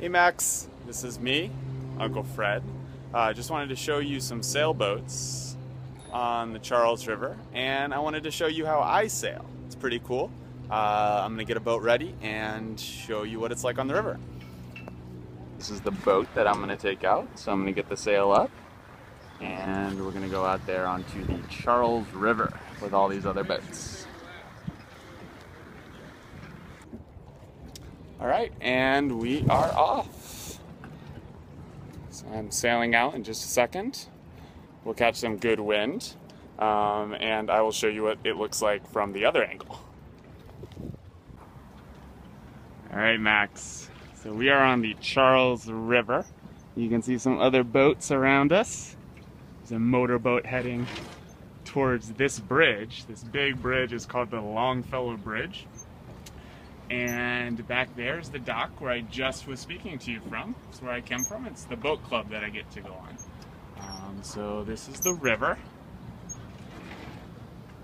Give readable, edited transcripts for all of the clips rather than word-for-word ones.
Hey Max, this is me, Uncle Fred. Just wanted to show you some sailboats on the Charles River, and I wanted to show you how I sail. It's pretty cool. I'm gonna get a boat ready and show you what it's like on the river. This is the boat that I'm gonna take out, so I'm gonna get the sail up, and we're gonna go out there onto the Charles River with all these other boats. All right, and we are off. So I'm sailing out in just a second. We'll catch some good wind, and I will show you what it looks like from the other angle. All right, Max. So we are on the Charles River. You can see some other boats around us. There's a motorboat heading towards this bridge. This big bridge is called the Longfellow Bridge. And back there is the dock where I just was speaking to you from. It's where I came from. It's the boat club that I get to go on. So this is the river.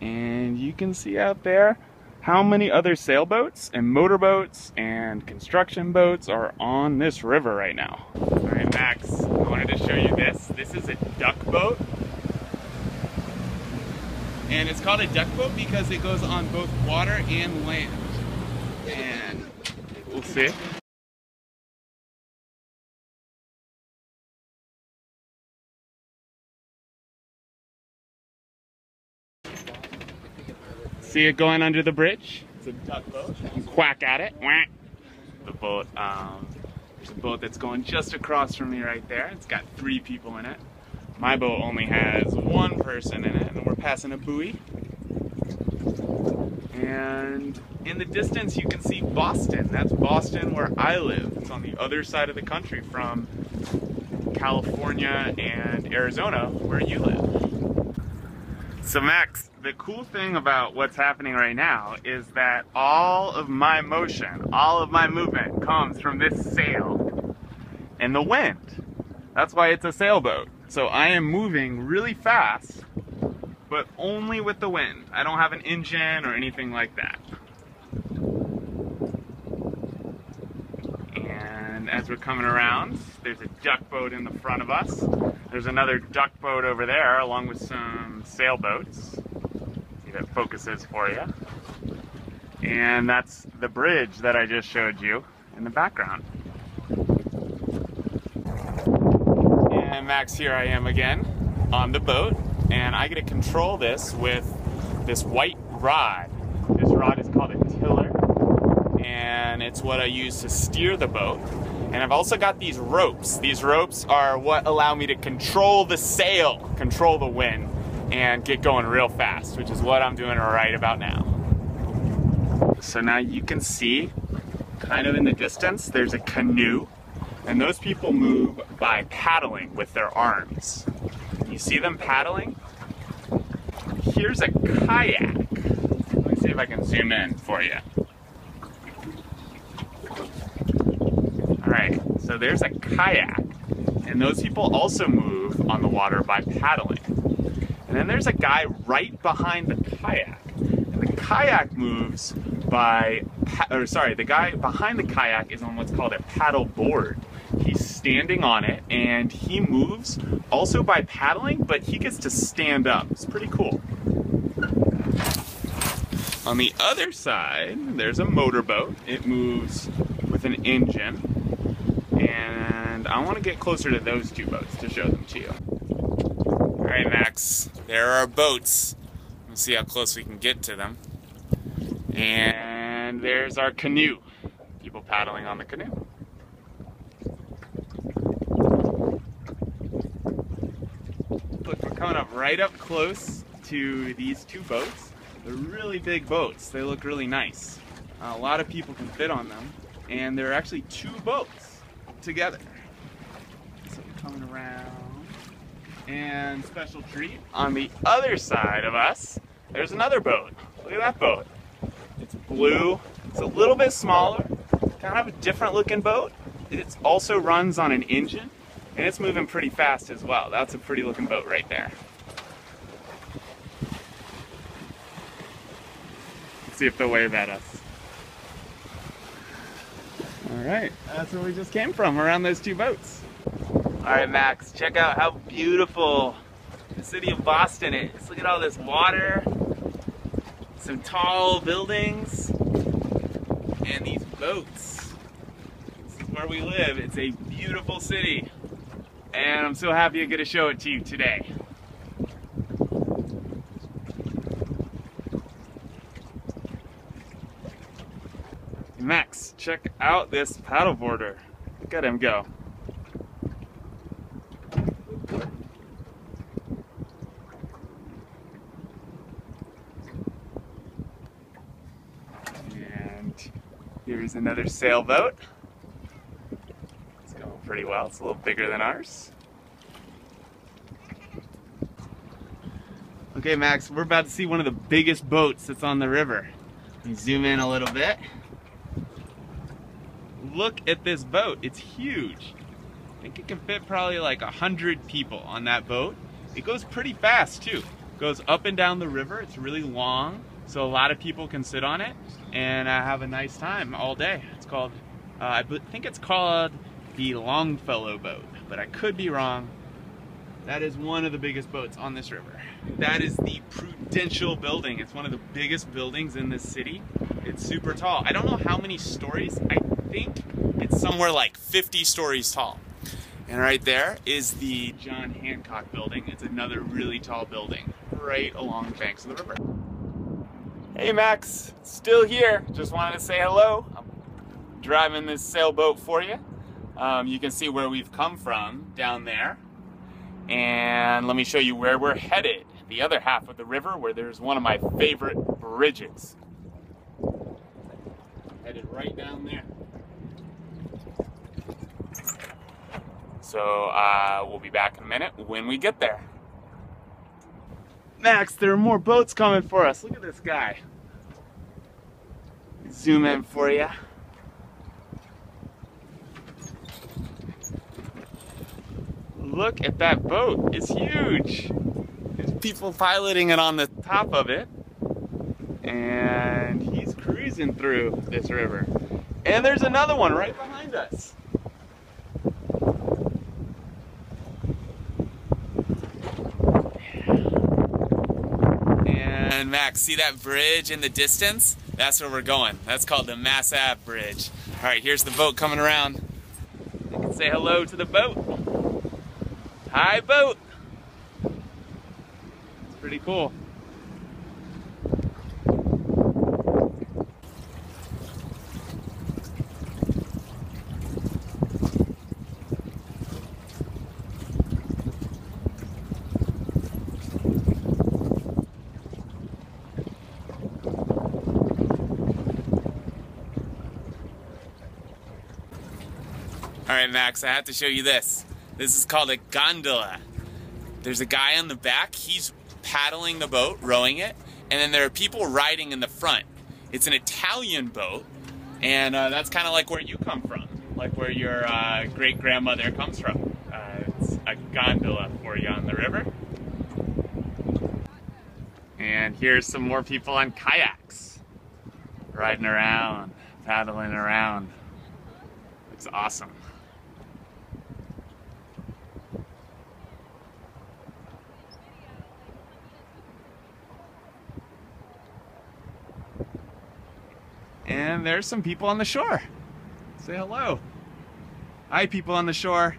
And you can see out there how many other sailboats and motorboats and construction boats are on this river right now. All right, Max, I wanted to show you this. This is a duck boat. And it's called a duck boat because it goes on both water and land. And we'll see. See it going under the bridge? It's a duck boat. You can quack at it. The boat, there's a boat that's going just across from me right there. It's got 3 people in it. My boat only has 1 person in it, and we're passing a buoy. And in the distance you can see Boston. That's Boston where I live. It's on the other side of the country from California and Arizona where you live. So Max, the cool thing about what's happening right now is that all of my motion, all of my movement comes from this sail and the wind. That's why it's a sailboat. So I am moving really fast, but only with the wind. I don't have an engine or anything like that. And as we're coming around, there's a duck boat in the front of us. There's another duck boat over there along with some sailboats. See, that focuses for you. And that's the bridge that I just showed you in the background. And Max, here I am again on the boat. And I get to control this with this white rod. This rod is called a tiller, and it's what I use to steer the boat. And I've also got these ropes. These ropes are what allow me to control the sail, control the wind, and get going real fast, which is what I'm doing right about now. So now you can see, kind of in the distance, there's a canoe, and those people move by paddling with their arms. You see them paddling? Here's a kayak. Let me see if I can zoom in for you. Alright, so there's a kayak. And those people also move on the water by paddling. And then there's a guy right behind the kayak. And the kayak moves by, the guy behind the kayak is on what's called a paddle board. He's standing on it, and he moves also by paddling, but he gets to stand up. It's pretty cool. On the other side, there's a motorboat. It moves with an engine, and I want to get closer to those 2 boats to show them to you. All right, Max, there are boats. Let's see how close we can get to them. And there's our canoe. People paddling on the canoe. Look, we're coming up right up close to these 2 boats. They're really big boats. They look really nice. A lot of people can fit on them. And there are actually 2 boats together. So we're coming around. And special treat, on the other side of us, there's another boat. Look at that boat. It's blue. It's a little bit smaller. Kind of a different looking boat. It also runs on an engine. And it's moving pretty fast as well. That's a pretty looking boat right there. Let's see if they'll wave at us. All right, that's where we just came from, around those two boats. All right, Max, check out how beautiful the city of Boston is. Look at all this water, some tall buildings, and these boats. This is where we live. It's a beautiful city, and I'm so happy I get to show it to you today. Max, check out this paddleboarder. Look at him go. And here's another sailboat. It's going pretty well. It's a little bigger than ours. Okay, Max, we're about to see one of the biggest boats that's on the river. Let me zoom in a little bit. Look at this boat, it's huge. I think it can fit probably like 100 people on that boat. It goes pretty fast too. It goes up and down the river, it's really long, so a lot of people can sit on it and have a nice time all day. It's called, I think it's called the Longfellow boat, but I could be wrong. That is one of the biggest boats on this river. That is the Prudential building. It's one of the biggest buildings in this city. It's super tall. I don't know how many stories. I think it's somewhere like 50 stories tall. And right there is the John Hancock building. It's another really tall building right along the banks of the river. Hey Max, still here. Just wanted to say hello. I'm driving this sailboat for you. You can see where we've come from down there. And let me show you where we're headed. The other half of the river where there's one of my favorite bridges. Headed right down there. So we'll be back in a minute when we get there. Max, there are more boats coming for us. Look at this guy. Zoom in for you. Look at that boat. It's huge. There's people piloting it on the top of it. And he's cruising through this river. And there's another one right behind us. And Max, see that bridge in the distance? That's where we're going. That's called the Mass Ave Bridge. All right, here's the boat coming around. You can say hello to the boat. Hi, boat. It's pretty cool. All right, Max, I have to show you this. This is called a gondola. There's a guy on the back, he's paddling the boat, rowing it, and then there are people riding in the front. It's an Italian boat, and that's kind of like where you come from, like where your great-grandmother comes from. It's a gondola for you on the river. And here's some more people on kayaks, riding around, paddling around. It's awesome. And there's some people on the shore. Say hello. Hi, people on the shore.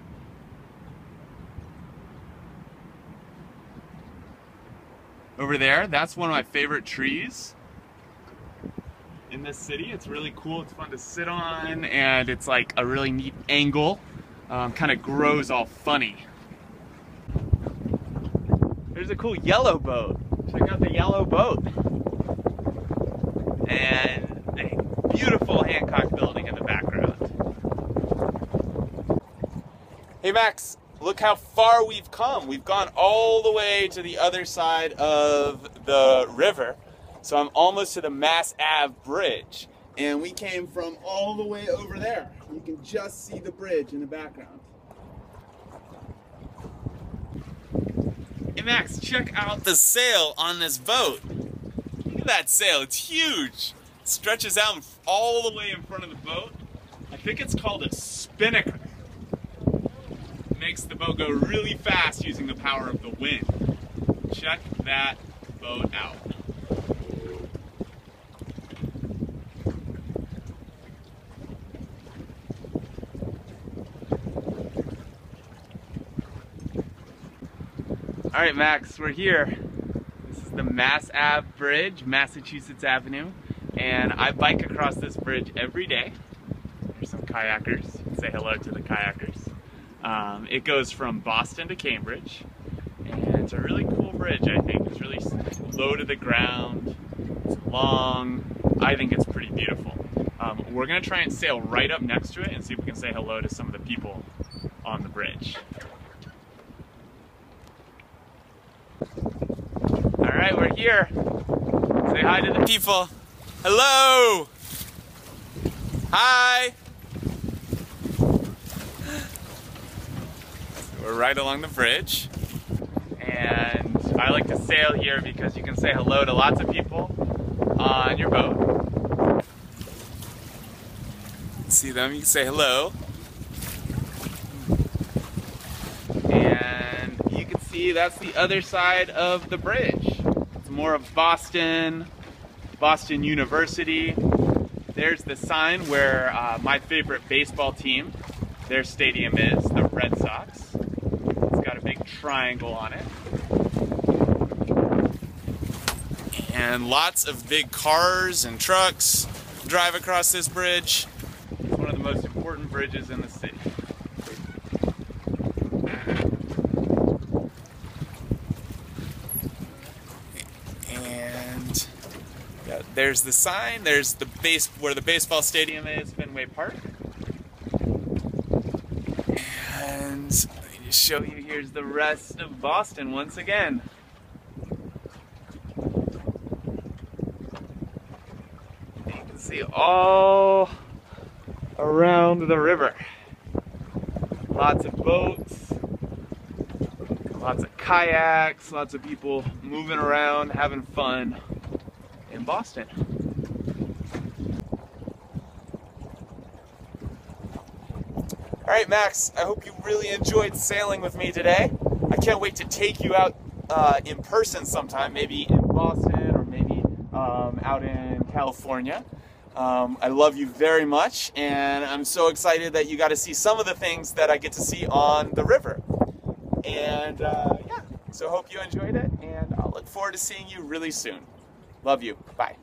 Over there, that's one of my favorite trees in this city. It's really cool, it's fun to sit on, and it's like a really neat angle. Kind of grows all funny. There's a cool yellow boat. Check out the yellow boat. And the beautiful Hancock building in the background. Hey Max, look how far we've come. We've gone all the way to the other side of the river. So I'm almost to the Mass Ave Bridge. And we came from all the way over there. You can just see the bridge in the background. Hey Max, check out the sail on this boat. Look at that sail, it's huge. It stretches out all the way in front of the boat. I think it's called a spinnaker. Makes the boat go really fast using the power of the wind. Check that boat out. All right, Max, we're here. This is the Mass Ave Bridge, Massachusetts Avenue, and I bike across this bridge every day. There's some kayakers. You can say hello to the kayakers. It goes from Boston to Cambridge, and it's a really cool bridge, I think. It's really low to the ground, it's long. I think it's pretty beautiful. We're gonna try and sail right up next to it and see if we can say hello to some of the people on the bridge. All right, we're here. Say hi to the people. Hello! Hi! We're right along the bridge, and I like to sail here because you can say hello to lots of people on your boat. See them, you can say hello. And you can see that's the other side of the bridge. It's more of Boston University. There's the sign where my favorite baseball team, their stadium is, the Red Sox. It's got a big triangle on it. And lots of big cars and trucks drive across this bridge. It's one of the most important bridges in the city. And yeah, there's the sign, there's the base where the baseball stadium is, Fenway Park. And let me just show you, here's the rest of Boston once again. You can see all around the river. Lots of boats, lots of kayaks, lots of people moving around, having fun in Boston. All right, Max, I hope you really enjoyed sailing with me today. I can't wait to take you out in person sometime, maybe in Boston or maybe out in California. I love you very much, and I'm so excited that you got to see some of the things that I get to see on the river. And yeah, so hope you enjoyed it, and I'll look forward to seeing you really soon. Love you. Bye.